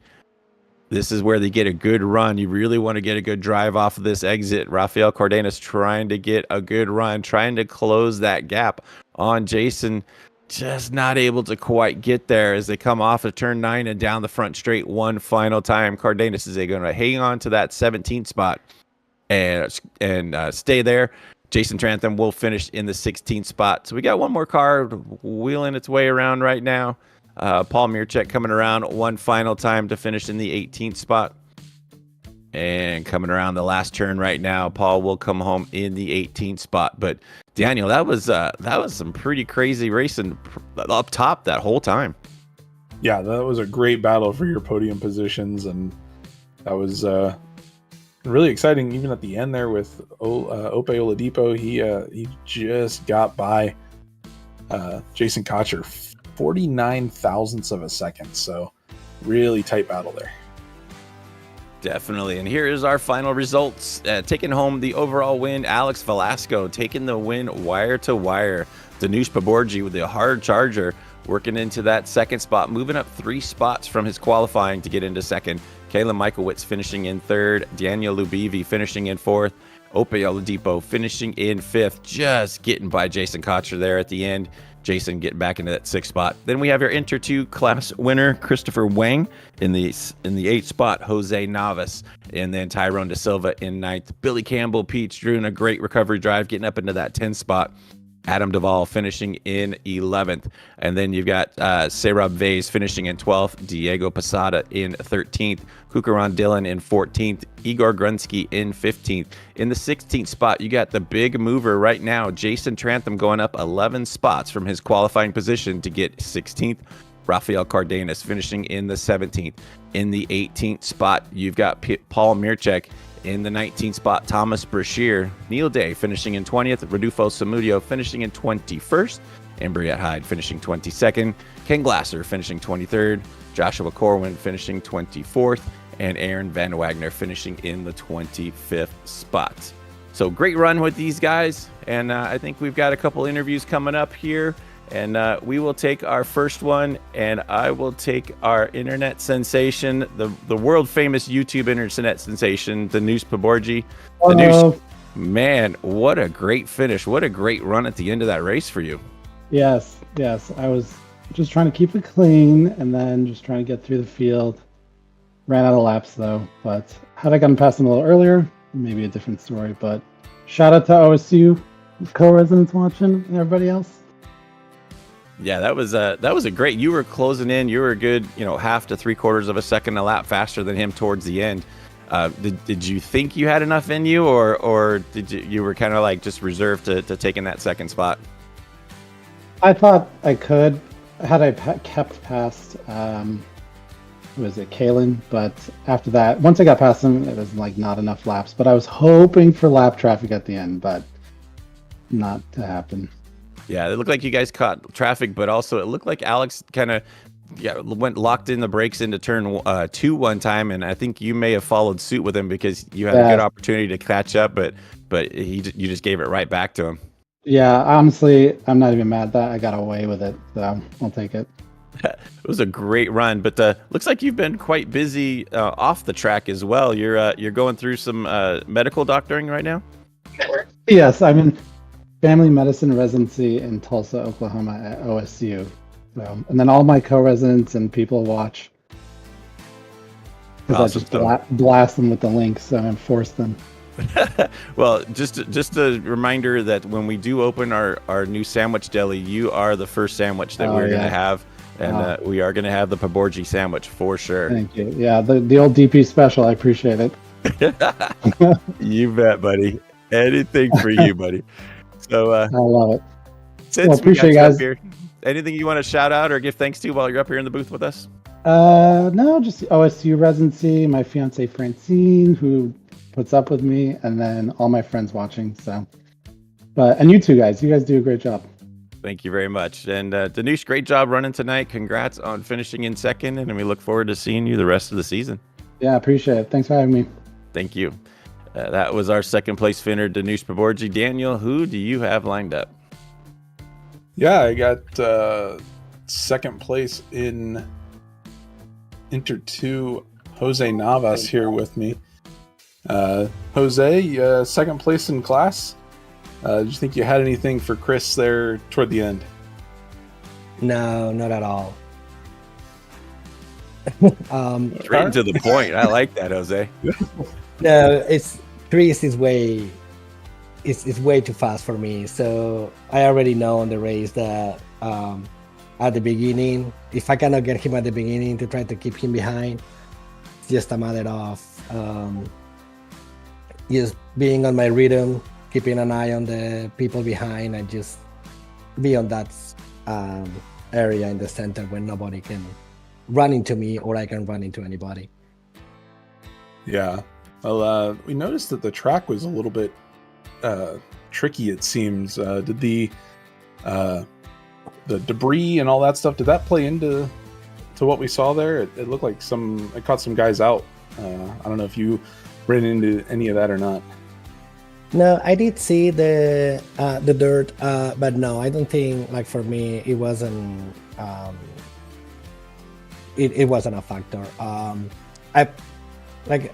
This is where they get a good run. You really want to get a good drive off of this exit. Rafael Cardenas trying to get a good run, trying to close that gap on Jason. Just not able to quite get there as they come off of turn 9 and down the front straight one final time. Cardenas is going to hang on to that 17th spot and stay there. Jason Trantham will finish in the 16th spot. So we got one more car wheeling its way around right now. Paul Mirchek coming around one final time to finish in the 18th spot. And coming around the last turn right now, Paul will come home in the 18th spot. But Daniel, that was some pretty crazy racing up top that whole time. Yeah, that was a great battle for your podium positions, and that was really exciting. Even at the end there with Ope Oladipo, he just got by Jason Cotcher 49 thousandths of a second. So really tight battle there. Definitely. And here is our final results. Taking home the overall win, Alex Velasco taking the win wire to wire. Danush Paborji with the hard charger working into that second spot, moving up 3 spots from his qualifying to get into second. Kayla Michaelwitz finishing in third. Daniel Lubivi finishing in fourth. Ope Oladipo finishing in fifth, just getting by Jason Cotcher there at the end. Jason getting back into that 6th spot. Then we have your Inter 2 class winner, Christopher Wang, in the 8th spot, Jose Navas, and then Tyrone De Silva in 9th. Billy Campbell, Peach Drew in a great recovery drive, getting up into that 10th spot. Adam Duvall finishing in 11th. And then you've got Serab Vase finishing in 12th, Diego Posada in 13th, Kukaran Dillon in 14th, Igor Grunsky in 15th. In the 16th spot, you got the big mover right now, Jason Trantham, going up 11 spots from his qualifying position to get 16th. Rafael Cardenas finishing in the 17th. In the 18th spot, you've got Paul Mirchek. In the 19th spot, Thomas Brashear. Neil Day finishing in 20th. Rodolfo Samudio finishing in 21st. And Briette Hyde finishing 22nd. Ken Glasser finishing 23rd. Joshua Corwin finishing 24th. And Aaron Van Wagner finishing in the 25th spot. So great run with these guys. And I think we've got a couple interviews coming up here. And we will take our first one, and I will take our internet sensation, the world famous YouTube internet sensation, Danush Paborji. Danush, man, what a great finish. What a great run at the end of that race for you. Yes. I was just trying to keep it clean and then just trying to get through the field. Ran out of laps though, but had I gotten past them a little earlier, maybe a different story. But shout out to OSU co-residents watching and everybody else. Yeah, that was a great. You were closing in. You were a good, half to 3/4 of a second a lap faster than him towards the end. Did you think you had enough in you, or did you were kind of like just reserved to taking that second spot? I thought I could had I kept past was it Kalen, but after that, once I got past him, it was like not enough laps. But I was hoping for lap traffic at the end, but not to happen. Yeah, it looked like you guys caught traffic, but also it looked like Alex kind of went locked in the brakes into turn 2 one time, and I think you may have followed suit with him because you had a good opportunity to catch up, but you just gave it right back to him. Yeah, honestly, I'm not even mad that I got away with it, so I'll take it. It was a great run, but looks like you've been quite busy off the track as well. You're going through some medical doctoring right now? Yes, I'm in family medicine residency in Tulsa, Oklahoma at OSU. So, and then all my co-residents and people watch. Because Awesome. I just blast them with the links, so I enforce them. Well, just a reminder that when we do open our new sandwich deli, you are the first sandwich that we're going to have. And we are going to have the Paborji sandwich for sure. Thank you. Yeah, the old DP special. I appreciate it. You bet, buddy. Anything for you, buddy. So I love it. Since appreciate you guys. Here, anything you want to shout out or give thanks to while you're up here in the booth with us? No, just OSU residency, my fiance Francine, who puts up with me, and then all my friends watching. So, and you two guys, you guys do a great job. Thank you very much. And Danush, great job running tonight. Congrats on finishing in second, and we look forward to seeing you the rest of the season. Yeah, appreciate it. Thanks for having me. Thank you. That was our second place finisher, Danush Paborji. Daniel, who do you have lined up? Yeah, I got second place in Inter 2. Jose Navas here with me. Jose, second place in class. Do you think you had anything for Chris there toward the end? No, not at all. Straight to the point. I like that, Jose. No, Chris is way too fast for me. So I already know on the race that at the beginning, if I cannot get him at the beginning to try to keep him behind, it's just a matter of just being on my rhythm, keeping an eye on the people behind, and just be on that area in the center where nobody can run into me or I can run into anybody. Yeah. Well, we noticed that the track was a little bit tricky, it seems. Did the debris and all that stuff, did that play into what we saw there? It looked like it caught some guys out. I don't know if you ran into any of that or not. No, I did see the dirt, but no, I don't think, like, for me it wasn't it wasn't a factor. I like,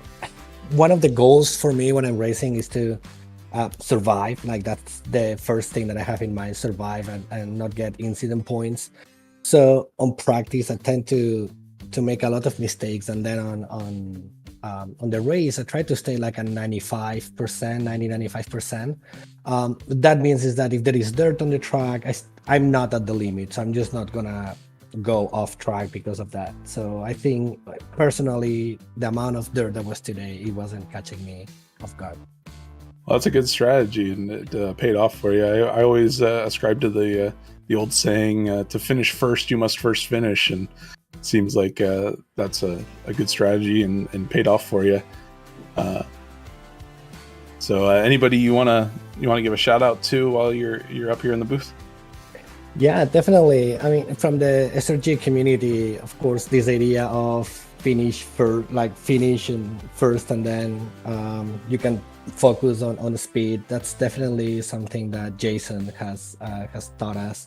one of the goals for me when I'm racing is to survive. Like, that's the first thing that I have in mind: survive and not get incident points. So on practice, I tend to make a lot of mistakes, and then on the race, I try to stay like a 95%. That means is that if there is dirt on the track, I'm not at the limit, so I'm just not gonna go off track because of that. So I think, personally, the amount of dirt that was today, it wasn't catching me off guard. Well, that's a good strategy, and it paid off for you. I always ascribe to the old saying, to finish first, you must first finish, and it seems like that's a good strategy and paid off for you. So anybody you wanna give a shout out to while you're up here in the booth? Yeah, definitely. I mean, from the SRG community, of course, this idea of finish and first, and then you can focus on the speed. That's definitely something that Jason has taught us.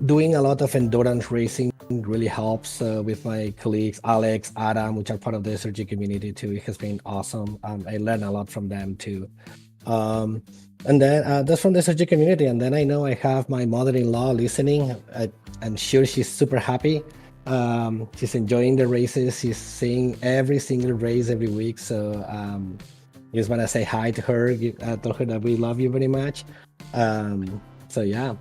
Doing a lot of endurance racing really helps with my colleagues, Alex, Adam, which are part of the SRG community too. It has been awesome. I learned a lot from them too. And then that's from the SRG community. And then I know I have my mother-in-law listening. I'm sure she's super happy. She's enjoying the races. She's seeing every single race every week. So just want to say hi to her. Tell her that we love you very much. So yeah.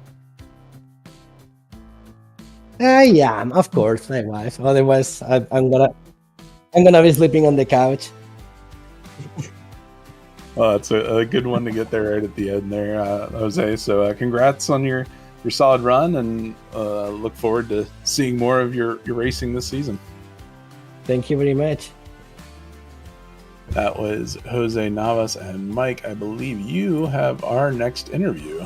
Yeah, of course, my wife. Otherwise, I'm gonna be sleeping on the couch. Well, that's a good one to get there right at the end there, Jose. So congrats on your solid run, and look forward to seeing more of your racing this season. Thank you very much. That was Jose Navas. And Mike, I believe you have our next interview.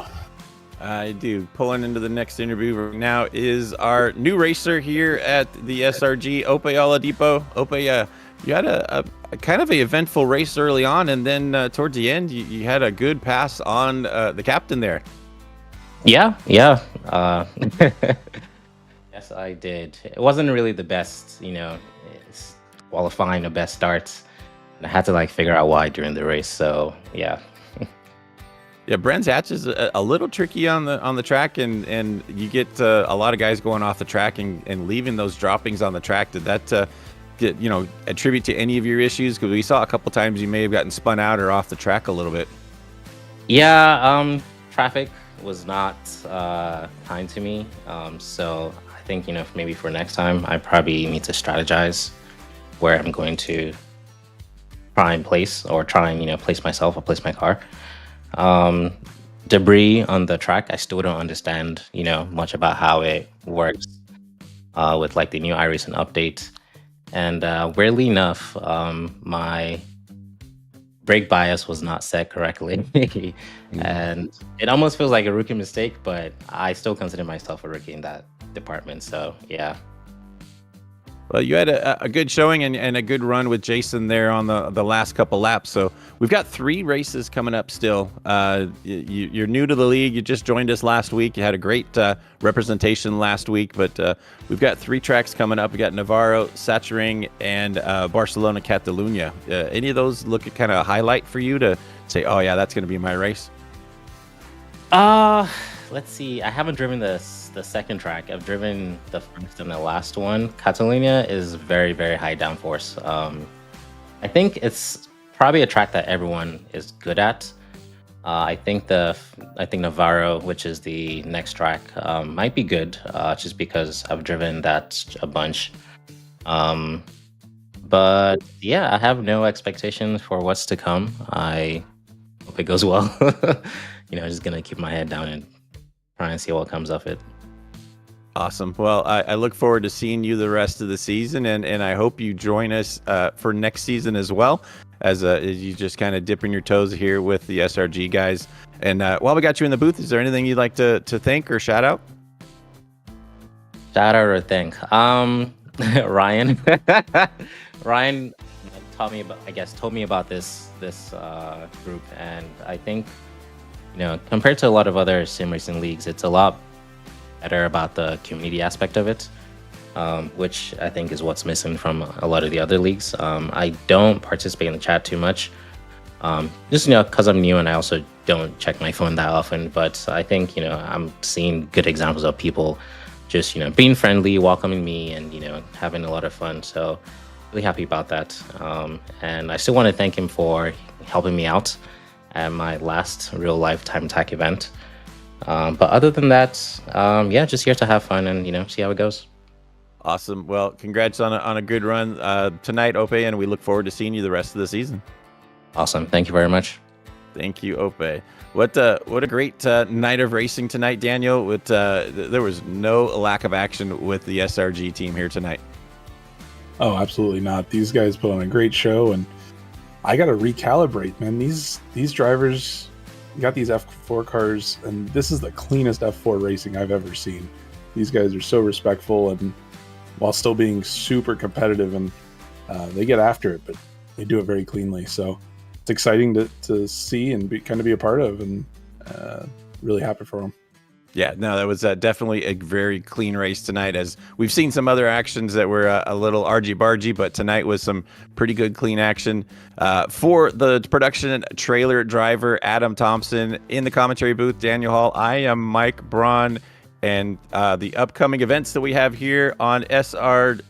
I do. Pulling into the next interview right now is our new racer here at the SRG, Ope Oladipo. Ope, you had a kind of an eventful race early on, and then towards the end, you had a good pass on the captain there. Yeah. Yes, I did. It wasn't really the best, it's qualifying the best starts. And I had to figure out why during the race. So yeah. Yeah, Brands Hatch is a little tricky on the track, and you get a lot of guys going off the track and leaving those droppings on the track. Did that attribute to any of your issues? Because we saw a couple times you may have gotten spun out or off the track a little bit. Yeah, traffic was not kind to me. So I think maybe for next time I probably need to strategize where I'm going to try and place myself or place my car. Debris on the track, I still don't understand much about how it works with the new iRacing update. And weirdly enough, my brake bias was not set correctly. And it almost feels like a rookie mistake, but I still consider myself a rookie in that department. So yeah. Well, you had a good showing and a good run with Jason there on the last couple laps. So we've got 3 races coming up still. You're new to the league. You just joined us last week. You had a great representation last week, but we've got 3 tracks coming up. We got Navarro, Sachsenring, and Barcelona, Catalunya. Any of those look at kind of a highlight for you to say, oh yeah, that's going to be my race? Let's see. I haven't driven the second track. I've driven the first and the last one. Catalunya is very, very high downforce. I think it's probably a track that everyone is good at. I think Navarro, which is the next track, might be good, just because I've driven that a bunch. But yeah, I have no expectations for what's to come. I hope it goes well. Just gonna keep my head down and try and see what comes of it. Awesome. Well, I look forward to seeing you the rest of the season, and I hope you join us for next season as well, as you just kind of dipping your toes here with the SRG guys. And while we got you in the booth, is there anything you'd like to thank or shout out? Shout out or thank? Ryan. Ryan told me about this group, and I think, compared to a lot of other sim racing leagues, it's a lot better about the community aspect of it, which I think is what's missing from a lot of the other leagues. I don't participate in the chat too much, just because I'm new and I also don't check my phone that often. But I think I'm seeing good examples of people just being friendly, welcoming me, and having a lot of fun. So really happy about that. And I still want to thank him for helping me out at my last real life time attack event. But other than that, just here to have fun and see how it goes. Awesome. Well, congrats on a good run tonight, Ope, and we look forward to seeing you the rest of the season. Awesome. Thank you very much. Thank you, Ope. What a great night of racing tonight, Daniel. There was no lack of action with the SRG team here tonight. Oh, absolutely not. These guys put on a great show, and I got to recalibrate, man. These drivers got these F4 cars, and this is the cleanest F4 racing I've ever seen. These guys are so respectful, and while still being super competitive, and they get after it, but they do it very cleanly. So it's exciting to see and be a part of, and really happy for them. Yeah, no, that was definitely a very clean race tonight, as we've seen some other actions that were a little argy-bargy, but tonight was some pretty good clean action. For the production trailer driver, Adam Thompson, in the commentary booth, Daniel Hall, I am Mike Braun, and the upcoming events that we have here on on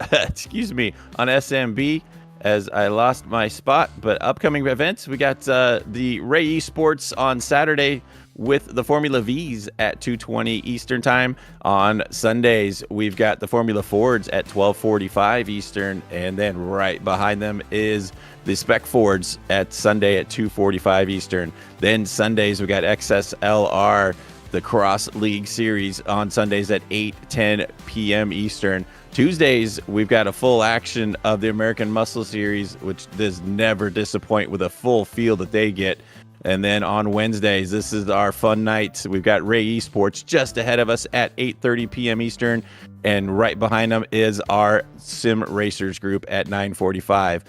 SMB, as I lost my spot, but upcoming events, we got the Ray Esports on Saturday with the Formula V's at 2:20 Eastern time. On Sundays, we've got the Formula Fords at 12:45 Eastern, and then right behind them is the Spec Fords at Sunday at 2:45 Eastern. Then Sundays, we got XSLR, the Cross League Series, on Sundays at 8:10 p.m. Eastern. Tuesdays, we've got a full action of the American Muscle Series, which does never disappoint with a full field that they get. And then on Wednesdays, this is our fun night. We've got Ray Esports just ahead of us at 8:30 p.m. Eastern. And right behind them is our Sim Racers group at 9:45.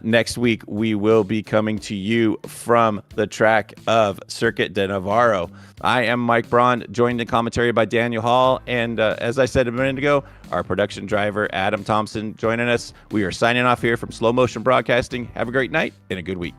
Next week, we will be coming to you from the track of Circuit de Navarro. I am Mike Braun, joined in commentary by Daniel Hall. And as I said a minute ago, our production driver, Adam Thompson, joining us. We are signing off here from Slow Motion Broadcasting. Have a great night and a good week.